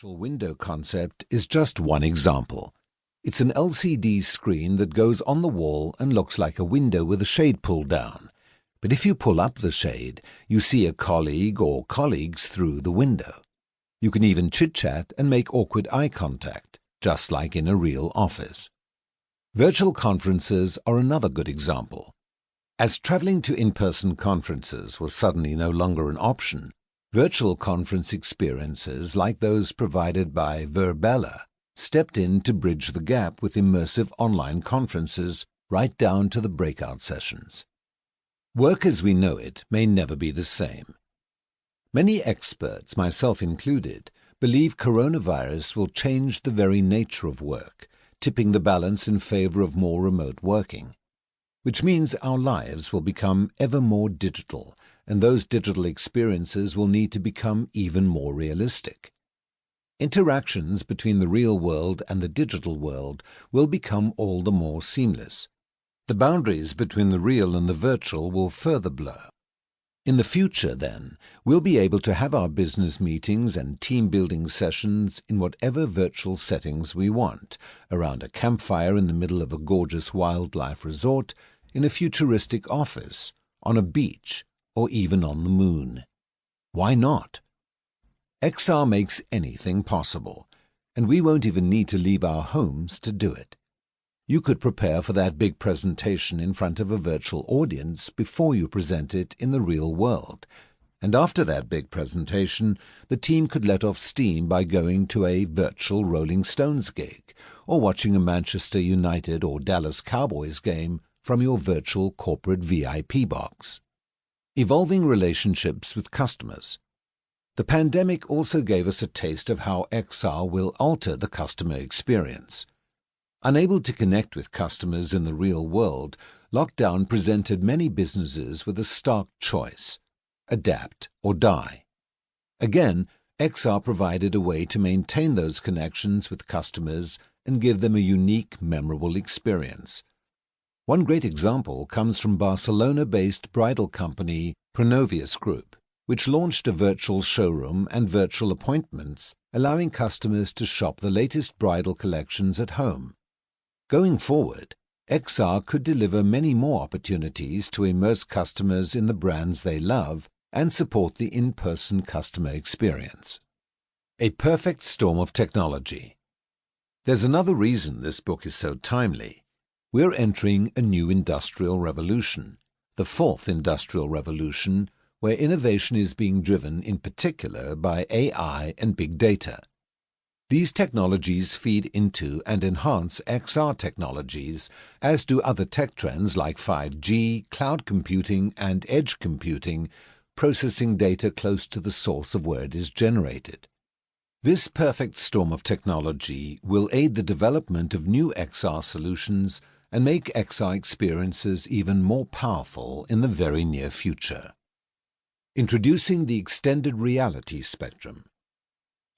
virtual window concept is just one example. It's an LCD screen that goes on the wall and looks like a window with a shade pulled down. But if you pull up the shade, you see a colleague or colleagues through the window. You can even chit-chat and make awkward eye contact, just like in a real office. Virtual conferences are another good example. As traveling to in-person conferences was suddenly no longer an option, virtual conference experiences like those provided by Verbella stepped in to bridge the gap with immersive online conferences right down to the breakout sessions. Work as we know it may never be the same. Many experts, myself included, believe coronavirus will change the very nature of work, tipping the balance in favor of more remote working, which means our lives will become ever more digital, and those digital experiences will need to become even more realistic. Interactions between the real world and the digital world will become all the more seamless. The boundaries between the real and the virtual will further blur. In the future, then, we'll be able to have our business meetings and team-building sessions in whatever virtual settings we want, around a campfire in the middle of a gorgeous wildlife resort, in a futuristic office, on a beach, or even on the moon. Why not? XR makes anything possible, and we won't even need to leave our homes to do it. You could prepare for that big presentation in front of a virtual audience before you present it in the real world, and after that big presentation, the team could let off steam by going to a virtual Rolling Stones gig, or watching a Manchester United or Dallas Cowboys game from your virtual corporate VIP box. Evolving relationships with customers. The pandemic also gave us a taste of how XR will alter the customer experience. Unable to connect with customers in the real world, lockdown presented many businesses with a stark choice: adapt or die. Again, XR provided a way to maintain those connections with customers and give them a unique, memorable experience. One great example comes from Barcelona-based bridal company Pronovius Group, which launched a virtual showroom and virtual appointments, allowing customers to shop the latest bridal collections at home. Going forward, XR could deliver many more opportunities to immerse customers in the brands they love and support the in-person customer experience. A perfect storm of technology. There's another reason this book is so timely. We're entering a new industrial revolution, the fourth industrial revolution, where innovation is being driven in particular by AI and big data. These technologies feed into and enhance XR technologies, as do other tech trends like 5G, cloud computing, and edge computing, processing data close to the source of where it is generated. This perfect storm of technology will aid the development of new XR solutions and make XR experiences even more powerful in the very near future. Introducing the extended reality spectrum.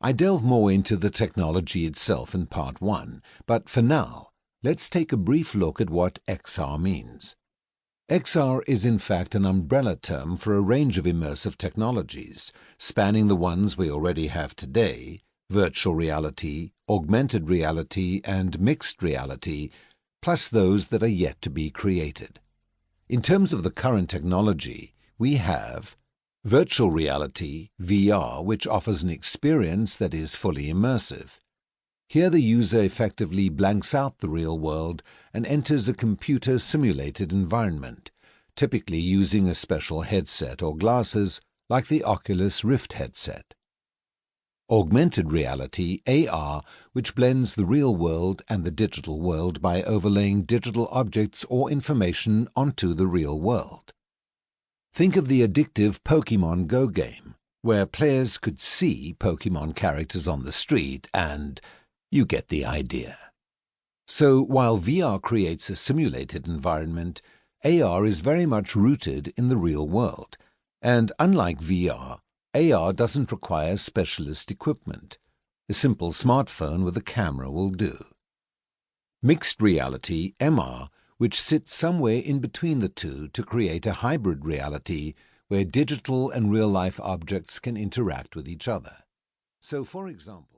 I delve more into the technology itself in Part 1, but for now, let's take a brief look at what XR means. XR is in fact an umbrella term for a range of immersive technologies, spanning the ones we already have today: virtual reality, augmented reality, and mixed reality, plus those that are yet to be created. In terms of the current technology, we have virtual reality, VR, which offers an experience that is fully immersive. Here the user effectively blanks out the real world and enters a computer-simulated environment, typically using a special headset or glasses like the Oculus Rift headset. Augmented reality, AR, which blends the real world and the digital world by overlaying digital objects or information onto the real world. Think of the addictive Pokemon Go game, where players could see Pokemon characters on the street and you get the idea. So while VR creates a simulated environment, AR is very much rooted in the real world, and unlike VR, AR doesn't require specialist equipment. A simple smartphone with a camera will do. Mixed reality, MR, which sits somewhere in between the two to create a hybrid reality where digital and real-life objects can interact with each other. So, for example,